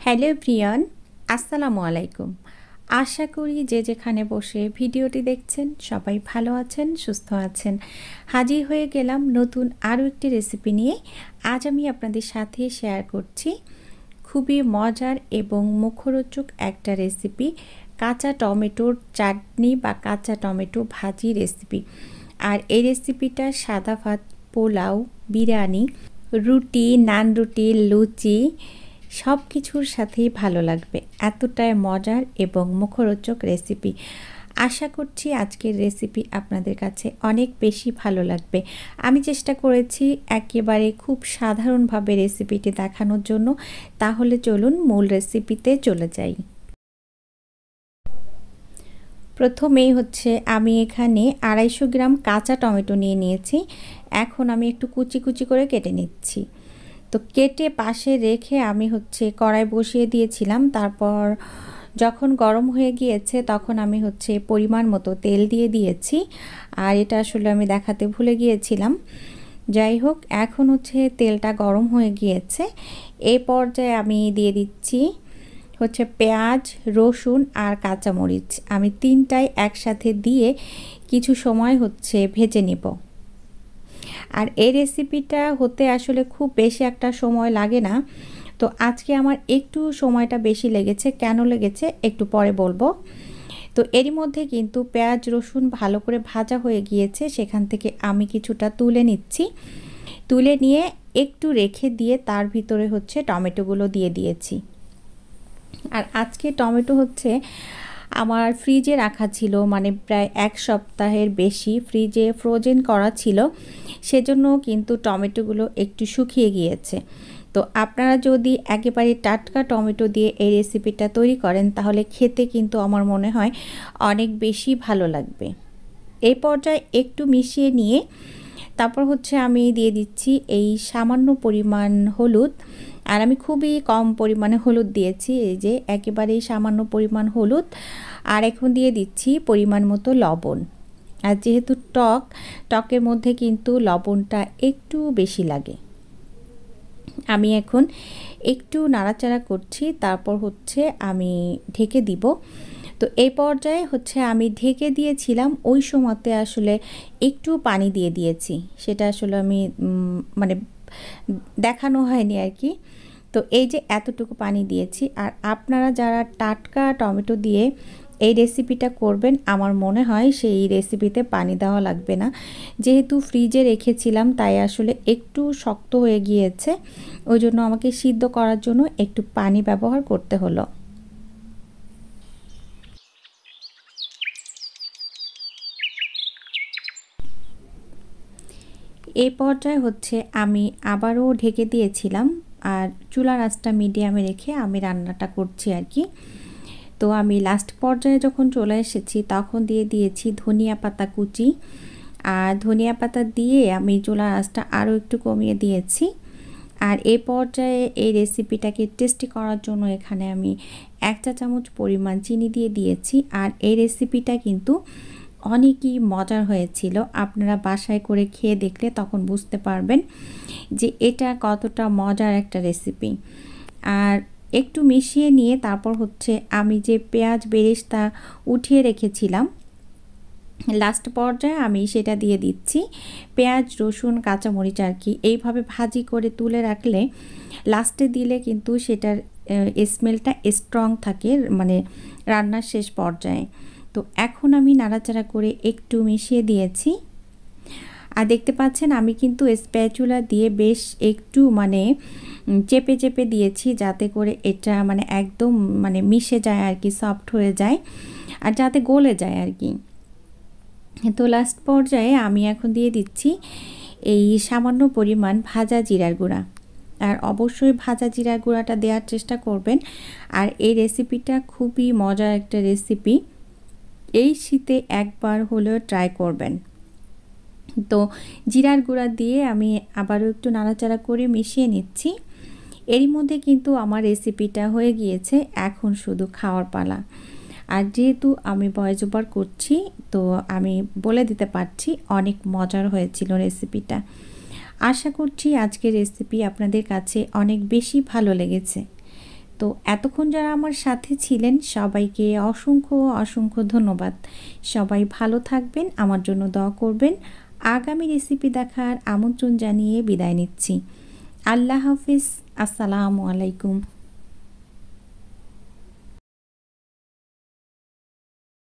Hello প্রিয়ন, আসসালামু আলাইকুম। আশা করি যে যেখানে বসে ভিডিওটি দেখছেন সবাই ভালো আছেন, সুস্থ আছেন। হাজির হয়ে গেলাম নতুন আরও একটি রেসিপি নিয়ে। আজ আমি আপনাদের সাথে শেয়ার করছি খুবই মজার এবং মুখরোচক একটা রেসিপি, কাঁচা টমেটোর চাটনি বা কাঁচা টমেটো ভাজি রেসিপি। আর এই রেসিপিটা সাদা ভাত, পোলাও, বিরিয়ানি, রুটি, নান রুটি, লুচি সব কিছুর সাথেই ভালো লাগবে, এতটাই মজার এবং মুখরোচক রেসিপি। আশা করছি আজকের রেসিপি আপনাদের কাছে অনেক বেশি ভালো লাগবে। আমি চেষ্টা করেছি একেবারে খুব সাধারণভাবে রেসিপিটি দেখানোর জন্য। তাহলে চলুন মূল রেসিপিতে চলে যাই। প্রথমেই আমি এখানে 250 গ্রাম কাঁচা টমেটো নিয়ে নিয়েছি। এখন আমি একটু কুচি কুচি করে কেটে নিচ্ছি। তো কেটে পাশে রেখে আমি কড়াই বসিয়ে দিয়েছিলাম। তারপর যখন গরম হয়ে গিয়েছে তখন আমি পরিমাণ মতো তেল দিয়ে দিয়েছি। আর এটা আসলে আমি দেখাতে ভুলে গিয়েছিলাম। যাই হোক, এখন তেলটা গরম হয়ে গিয়েছে। এই পর্যায়ে আমি দিয়ে দিচ্ছি পেঁয়াজ, রসুন আর কাঁচামরিচ। আমি তিনটাই একসাথে দিয়ে কিছু সময় ভেজে নেব। আর এই রেসিপিটা হতে আসলে খুব বেশি একটা সময় লাগে না। তো আজকে আমার একটু সময়টা বেশি লেগেছে। কেন লেগেছে একটু পরে বলবো। তো এরই মধ্যে কিন্তু পেঁয়াজ রসুন ভালো করে ভাজা হয়ে গিয়েছে। সেখান থেকে আমি কিছুটা তুলে নিচ্ছি। তুলে নিয়ে একটু রেখে দিয়ে তার ভিতরে টমেটোগুলো দিয়ে দিয়েছি। আর আজকে টমেটো আমার ফ্রিজে রাখা ছিল, মানে প্রায় 1 সপ্তাহের বেশি ফ্রিজে ফ্রোজেন করা ছিল। সেজন্য কিন্তু টমেটোগুলো একটু শুকিয়ে গিয়েছে। তো আপনারা যদি একেবারে টাটকা টমেটো দিয়ে এই রেসিপিটা তৈরি করেন তাহলে খেতে কিন্তু আমার মনে হয় অনেক বেশি ভালো লাগবে। এই পর্যায়ে একটু মিশিয়ে নিয়ে তারপর আমি দিয়ে দিচ্ছি এই সামান্য পরিমাণ হলুদ। আর আমি খুবই কম পরিমাণে হলুদ দিয়েছি, এই যে একেবারেই সামান্য পরিমাণ হলুদ। আর এখন দিয়ে দিচ্ছি পরিমাণ মতো লবণ। আর যেহেতু টকের মধ্যে কিন্তু লবণটা একটু বেশি লাগে। আমি এখন একটু নাড়াচাড়া করছি, তারপর আমি ঢেকে দিব। তো এই পর্যায়ে আমি ঢেকে দিয়েছিলাম, ওই সময়তে আসলে একটু পানি দিয়ে দিয়েছি। সেটা আসলে আমি মানে দেখানো হয়নি আর কি। তো এই যে এতটুকু পানি দিয়েছি। আর আপনারা যারা টাটকা টমেটো দিয়ে এই রেসিপিটা করবেন, আমার মনে হয় সেই রেসিপিতে পানি দেওয়া লাগবে না। যেহেতু ফ্রিজে রেখেছিলাম তাই আসলে একটু শক্ত হয়ে গিয়েছে, ওই জন্য আমাকে সিদ্ধ করার জন্য একটু পানি ব্যবহার করতে হলো। এই পর্যায়ে আমি আবারও ঢেকে দিয়েছিলাম। আর চুলার আঁচটা মিডিয়ামে রেখে আমি রান্নাটা করছি আর কি। তো আমি লাস্ট পর্যায়ে যখন চলে এসেছি তখন দিয়ে দিয়েছি ধনিয়া পাতা কুচি। আর ধনিয়া পাতা দিয়ে আমি চুলার আঁচটা আরও একটু কমিয়ে দিয়েছি। আর এই পর্যায়ে এই রেসিপিটাকে টেস্টি করার জন্য এখানে আমি 1 চা চামচ পরিমাণ চিনি দিয়ে দিয়েছি। আর এই রেসিপিটা কিন্তু অনেকই মজার হয়েছিল। আপনারা বাসায় করে খেয়ে দেখলে তখন বুঝতে পারবেন যে এটা কতটা মজার একটা রেসিপি। আর একটু মিশিয়ে নিয়ে তারপর আমি যে পেঁয়াজ বেরেস্তা উঠিয়ে রেখেছিলাম, লাস্ট পর্যায়ে আমি সেটা দিয়ে দিচ্ছি। পেঁয়াজ রসুন কাঁচামরিচ আর কি এইভাবে ভাজি করে তুলে রাখলে লাস্টে দিলে কিন্তু সেটার স্মেলটা স্ট্রং থাকে, মানে রান্নার শেষ পর্যায়ে। তো এখন আমি নাড়াচাড়া করে একটু মিশিয়ে দিয়েছি। আর দেখতে পাচ্ছেন আমি কিন্তু স্প্যাচুলা দিয়ে বেশ একটু চেপে চেপে দিয়েছি, যাতে করে এটা একদম মিশে যায় আর কি, সফট হয়ে যায় আর যাতে গলে যায় আর কি। তো লাস্ট পর্যায়ে আমি এখন দিয়ে দিচ্ছি এই সামান্য পরিমাণ ভাজা জিরার গুঁড়া। আর অবশ্যই ভাজা জিরার গুঁড়াটা দেওয়ার চেষ্টা করবেন। আর এই রেসিপিটা খুবই মজার একটা রেসিপি, এই শীতে একবার হলেও ট্রাই করবেন। তো জিরার গুঁড়া দিয়ে আমি আবারও একটু নাড়াচাড়া করে মিশিয়ে নিচ্ছি। এরই মধ্যে কিন্তু আমার রেসিপিটা হয়ে গিয়েছে, এখন শুধু খাওয়ার পালা। আর যেহেতু আমি ভয়েস ওভার করছি তো আমি বলে দিতে পারছি অনেক মজার হয়েছিল রেসিপিটা। আশা করছি আজকের রেসিপি আপনাদের কাছে অনেক বেশি ভালো লেগেছে। তো এতক্ষণ যারা আমার সাথে ছিলেন সবাইকে অসংখ্য অসংখ্য ধন্যবাদ। সবাই ভালো থাকবেন, আমার জন্য দোয়া করবেন। আগামী রেসিপি দেখার আমন্ত্রণ জানিয়ে বিদায় নিচ্ছি। আল্লাহ হাফিজ। আসসালামু আলাইকুম।